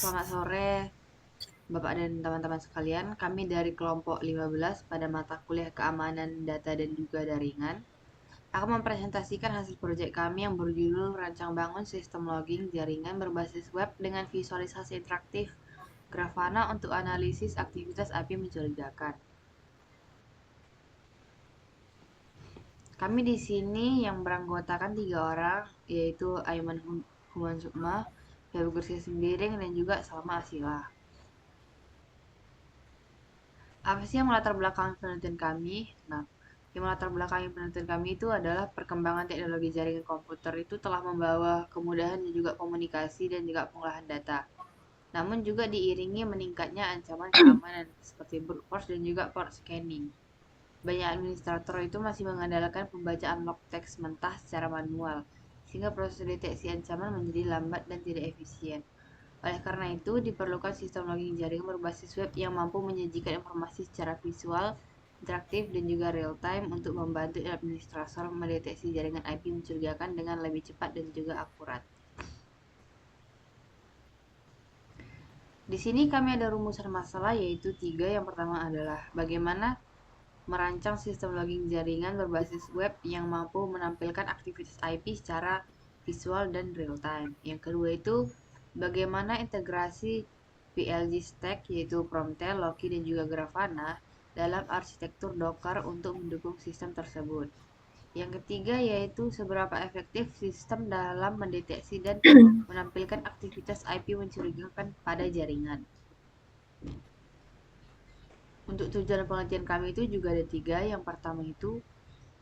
Selamat sore, Bapak dan teman-teman sekalian. Kami dari kelompok 15 pada mata kuliah keamanan data dan juga jaringan akan mempresentasikan hasil proyek kami yang berjudul Rancang Bangun Sistem Logging Jaringan Berbasis Web dengan Visualisasi Interaktif Grafana untuk Analisis Aktivitas API Mencurigakan. Kami di sini yang beranggotakan 3 orang, yaitu Aiman Human Sukma, Heru Gersi Sembiring, dan juga Salma Asila. Apa sih yang melatar belakangi penelitian kami? Nah, yang melatar belakangi penelitian kami itu adalah perkembangan teknologi jaringan komputer itu telah membawa kemudahan dan juga komunikasi dan juga pengolahan data. Namun juga diiringi meningkatnya ancaman keamanan seperti brute force dan juga port scanning. Banyak administrator itu masih mengandalkan pembacaan log teks mentah secara manual, sehingga proses deteksi ancaman menjadi lambat dan tidak efisien. Oleh karena itu, diperlukan sistem logging jaringan berbasis web yang mampu menyajikan informasi secara visual, interaktif, dan juga real-time untuk membantu administrator mendeteksi jaringan IP mencurigakan dengan lebih cepat dan juga akurat. Di sini kami ada rumusan masalah yaitu 3. Yang pertama adalah bagaimana merancang sistem logging jaringan berbasis web yang mampu menampilkan aktivitas IP secara visual dan real-time. Yang kedua itu bagaimana integrasi PLG stack yaitu Promtail, Loki, dan juga Grafana dalam arsitektur Docker untuk mendukung sistem tersebut. Yang ketiga yaitu seberapa efektif sistem dalam mendeteksi dan menampilkan aktivitas IP mencurigakan pada jaringan. Untuk tujuan penelitian kami itu juga ada 3. Yang pertama itu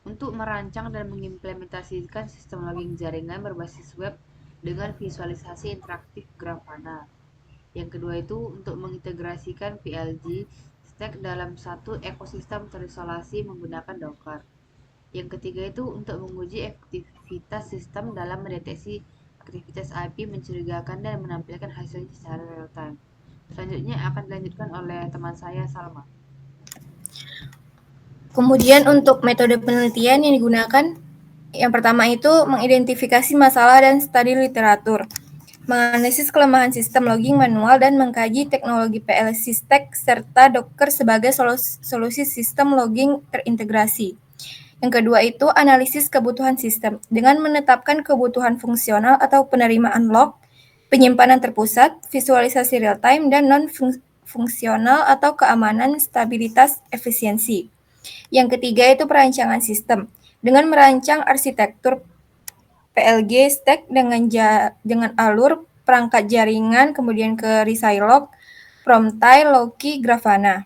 untuk merancang dan mengimplementasikan sistem logging jaringan berbasis web dengan visualisasi interaktif Grafana. Yang kedua itu untuk mengintegrasikan PLG stack dalam satu ekosistem terisolasi menggunakan Docker. Yang ketiga itu untuk menguji efektivitas sistem dalam mendeteksi aktivitas IP mencurigakan dan menampilkan hasilnya secara real time. Selanjutnya akan dilanjutkan oleh teman saya Salma. Kemudian untuk metode penelitian yang digunakan, yang pertama itu mengidentifikasi masalah dan studi literatur, menganalisis kelemahan sistem logging manual dan mengkaji teknologi PLC stack serta Docker sebagai solusi sistem logging terintegrasi. Yang kedua itu analisis kebutuhan sistem dengan menetapkan kebutuhan fungsional atau penerimaan log, penyimpanan terpusat, visualisasi real time dan non-fungsional atau keamanan, stabilitas, efisiensi. Yang ketiga itu perancangan sistem dengan merancang arsitektur PLG stack dengan alur perangkat jaringan, kemudian ke Resilog, Promtail, Loki, Grafana.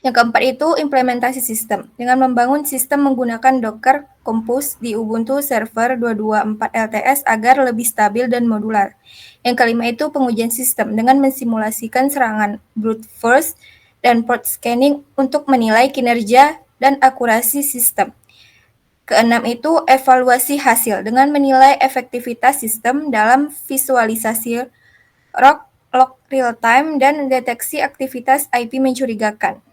Yang keempat itu implementasi sistem dengan membangun sistem menggunakan Docker Compose di Ubuntu Server 224 LTS agar lebih stabil dan modular. Yang kelima itu pengujian sistem dengan mensimulasikan serangan brute force dan port scanning untuk menilai kinerja dan akurasi sistem. Keenam itu evaluasi hasil dengan menilai efektivitas sistem dalam visualisasi log real time dan deteksi aktivitas IP mencurigakan.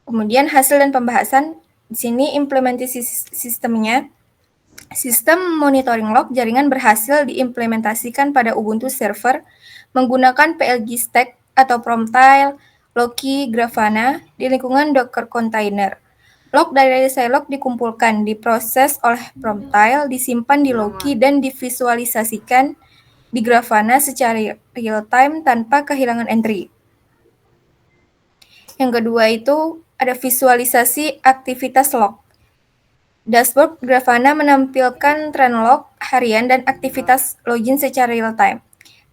Kemudian hasil dan pembahasan di sini implementasi sistemnya. Sistem monitoring log jaringan berhasil diimplementasikan pada Ubuntu Server menggunakan PLG stack atau Promtail, Loki, Grafana di lingkungan Docker container. Log dari Resilog dikumpulkan, diproses oleh Promtail, disimpan di Loki dan divisualisasikan di Grafana secara real time tanpa kehilangan entry. Yang kedua itu ada visualisasi aktivitas log. Dashboard Grafana menampilkan tren log harian dan aktivitas login secara real time.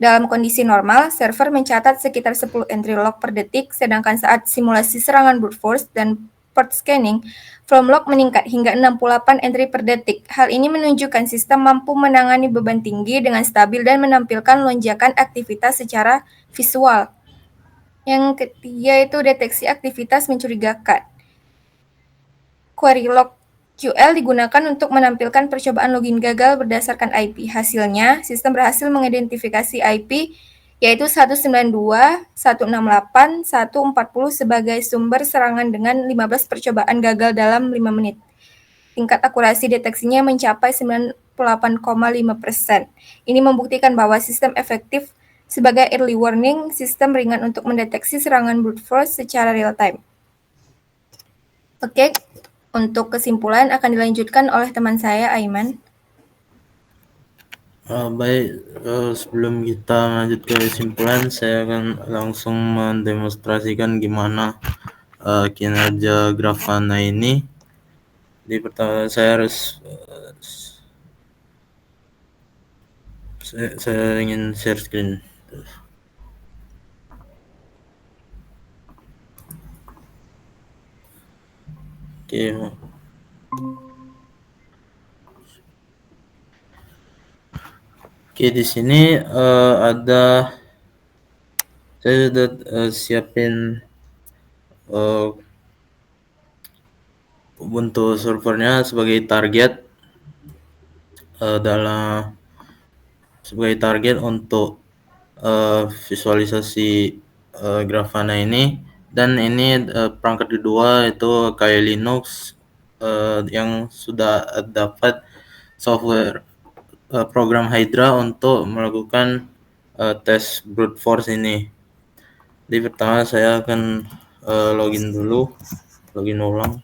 Dalam kondisi normal, server mencatat sekitar 10 entry log per detik, sedangkan saat simulasi serangan brute force dan port scanning, from log meningkat hingga 68 entry per detik. Hal ini menunjukkan sistem mampu menangani beban tinggi dengan stabil dan menampilkan lonjakan aktivitas secara visual. Yang ketiga itu deteksi aktivitas mencurigakan. Query log QL digunakan untuk menampilkan percobaan login gagal berdasarkan IP. Hasilnya, sistem berhasil mengidentifikasi IP yaitu 192, 168, 140 sebagai sumber serangan dengan 15 percobaan gagal dalam 5 menit. Tingkat akurasi deteksinya mencapai 98,5%. Ini membuktikan bahwa sistem efektif sebagai early warning sistem ringan untuk mendeteksi serangan brute force secara real time. Oke, untuk kesimpulan akan dilanjutkan oleh teman saya, Aiman. Baik, sebelum kita lanjut ke kesimpulan, saya akan langsung mendemonstrasikan gimana kinerja Grafana ini. Di pertama saya harus saya ingin share screen. Oke. Oke, di sini ada saya sudah siapin Ubuntu servernya sebagai target untuk visualisasi Grafana ini, dan ini perangkat kedua itu Kali Linux yang sudah dapat software program Hydra untuk melakukan tes brute force ini. Jadi pertama saya akan login ulang.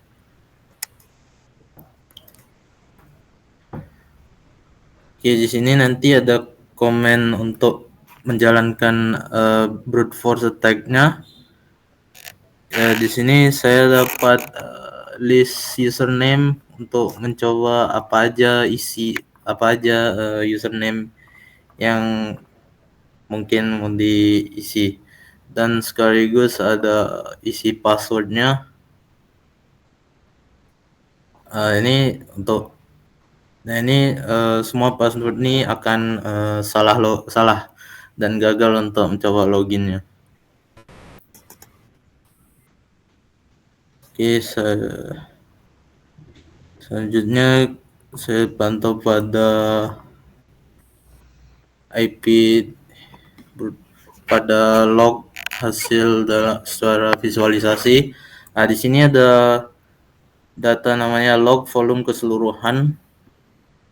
Oke, di sini nanti ada komen untuk menjalankan brute force attack-nya. Di sini saya dapat list username untuk mencoba apa aja username yang mungkin mau diisi, dan sekaligus ada isi passwordnya. Ini semua password ini akan salah dan gagal untuk mencoba loginnya. Oke, selanjutnya saya pantau pada IP pada log hasil secara visualisasi. Nah, di sini ada data namanya log volume keseluruhan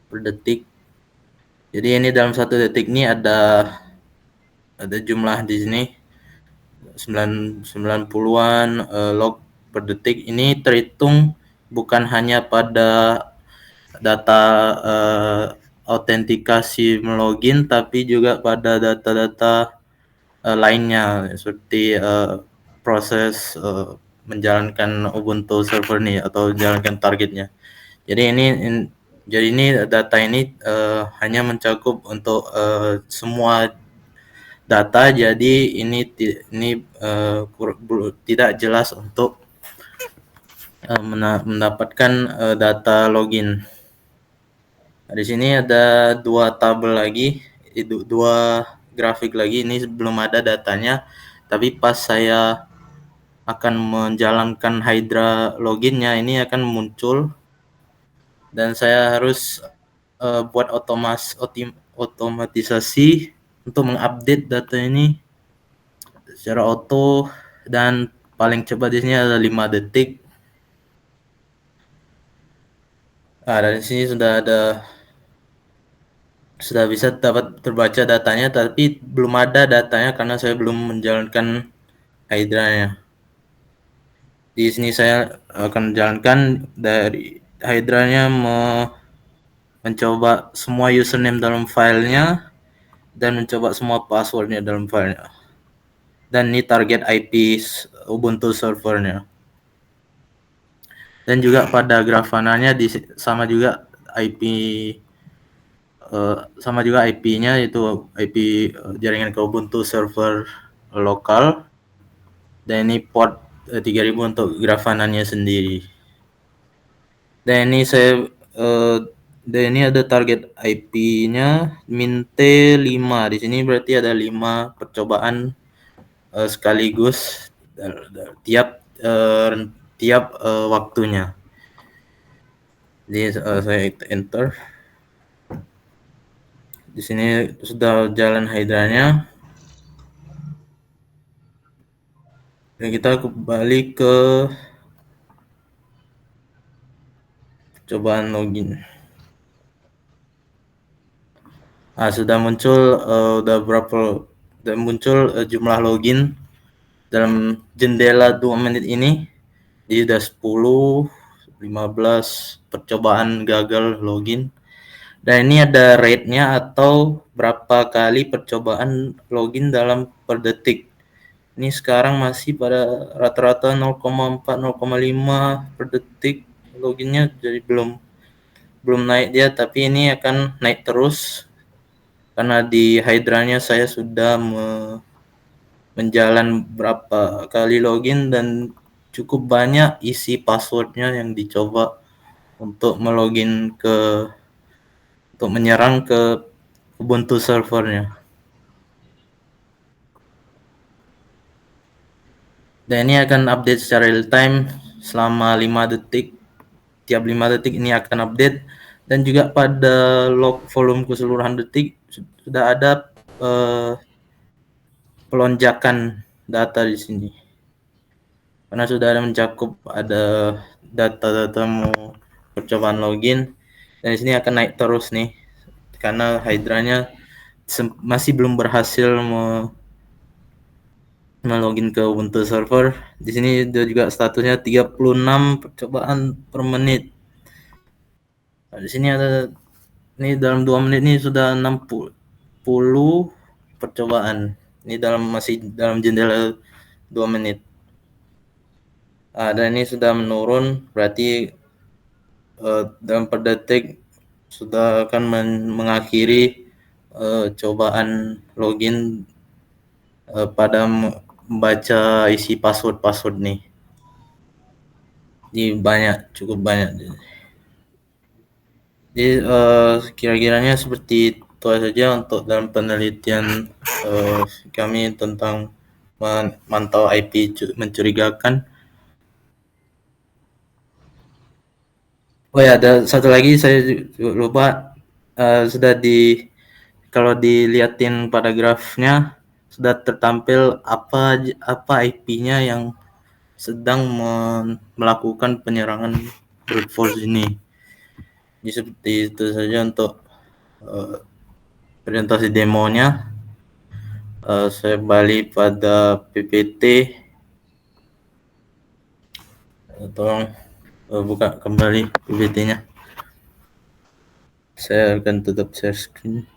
per detik. Jadi ini dalam 1 detik ini ada jumlah di sini 90-an log per detik. Ini terhitung bukan hanya pada data autentikasi melogin, tapi juga pada data-data lainnya seperti proses menjalankan Ubuntu server nih atau menjalankan targetnya. Jadi ini data ini hanya mencakup untuk semua data, jadi ini tidak jelas untuk mendapatkan data login. Nah, di sini ada 2 tabel lagi, 2 grafik lagi. Ini belum ada datanya, tapi pas saya akan menjalankan Hydra loginnya ini akan muncul, dan saya harus buat otomatisasi untuk mengupdate data ini secara auto, dan paling cepat di sini ada 5 detik. Nah, dari sini sudah bisa dapat terbaca datanya, tapi belum ada datanya karena saya belum menjalankan Hydra-nya. Di sini saya akan menjalankan dari Hydra-nya mencoba semua username dalam filenya dan mencoba semua passwordnya dalam filenya. Dan ini target IP Ubuntu servernya. Dan juga pada Grafana-nya sama juga IP-nya itu IP jaringan ke Ubuntu server lokal, dan ini port 3000 untuk Grafana-nya sendiri. Dan ini ada target IP-nya Mint5. Di sini berarti ada 5 percobaan sekaligus tiap waktunya. Jadi saya enter. Di sini sudah jalan Hydra-nya. Dan kita kembali ke cobaan login. Sudah muncul udah muncul jumlah login dalam jendela 2 menit ini. Jadi udah 10, 15 percobaan gagal login. Dan ini ada rate-nya atau berapa kali percobaan login dalam per detik. Ini sekarang masih pada rata-rata 0,4 0,5 per detik loginnya, jadi belum naik dia, tapi ini akan naik terus karena di Hydranya saya sudah menjalan berapa kali login dan cukup banyak isi passwordnya yang dicoba untuk untuk menyerang ke Ubuntu servernya. Dan ini akan update secara real time selama 5 detik. Tiap 5 detik ini akan update, dan juga pada log volume keseluruhan detik sudah ada pelonjakan data di sini. Karena sudah ada mencakup ada data-data percobaan login, dan di sini akan naik terus nih karena Hydranya masih belum berhasil melogin ke Ubuntu server. Di sini juga statusnya 36 percobaan per menit. Nah, di sini ada ini dalam 2 menit ini sudah 60 percobaan. Ini masih dalam jendela 2 menit. Dan ini sudah menurun, berarti dalam per detik sudah akan mengakhiri cobaan login pada membaca isi password nih. Ini cukup banyak. Jadi kira-kiranya seperti itu saja untuk dalam penelitian kami tentang memantau IP mencurigakan. Oh ya, ada satu lagi saya lupa, kalau dilihatin pada grafnya sudah tertampil apa IP-nya yang sedang melakukan penyerangan brute force ini. Jadi seperti itu saja untuk presentasi demonya. Saya balik pada PPT. Tolong buka kembali PPT-nya. Saya akan tutup share screen.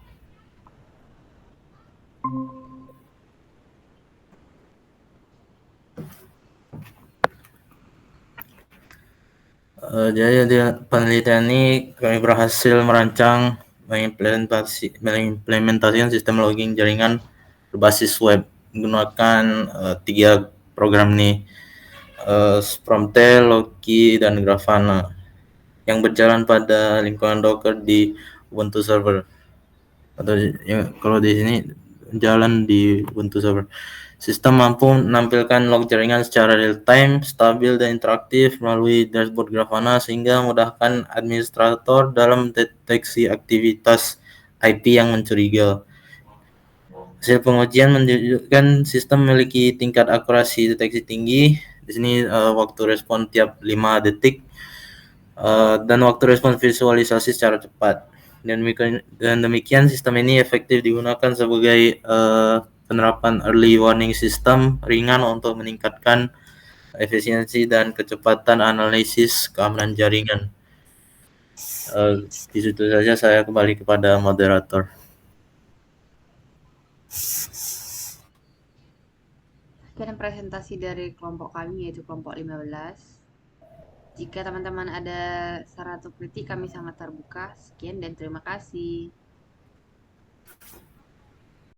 Jadi penelitian ini kami berhasil merancang mengimplementasikan sistem logging jaringan berbasis web menggunakan 3 program nih, Promtail, Loki, dan Grafana yang berjalan pada lingkungan Docker di Ubuntu server. Atau kalau di sini jalan di Ubuntu server. Sistem mampu menampilkan log jaringan secara real-time, stabil, dan interaktif melalui dashboard Grafana sehingga memudahkan administrator dalam deteksi aktivitas IP yang mencurigakan. Hasil pengujian menunjukkan sistem memiliki tingkat akurasi deteksi tinggi. Di sini waktu respon tiap 5 detik dan waktu respon visualisasi secara cepat. Dan demikian sistem ini efektif digunakan sebagai penerapan early warning system ringan untuk meningkatkan efisiensi dan kecepatan analisis keamanan jaringan. Di situ saja saya kembali kepada moderator. Sekian presentasi dari kelompok kami, yaitu kelompok 15. Jika teman-teman ada saran atau kritik, kami sangat terbuka. Sekian dan terima kasih.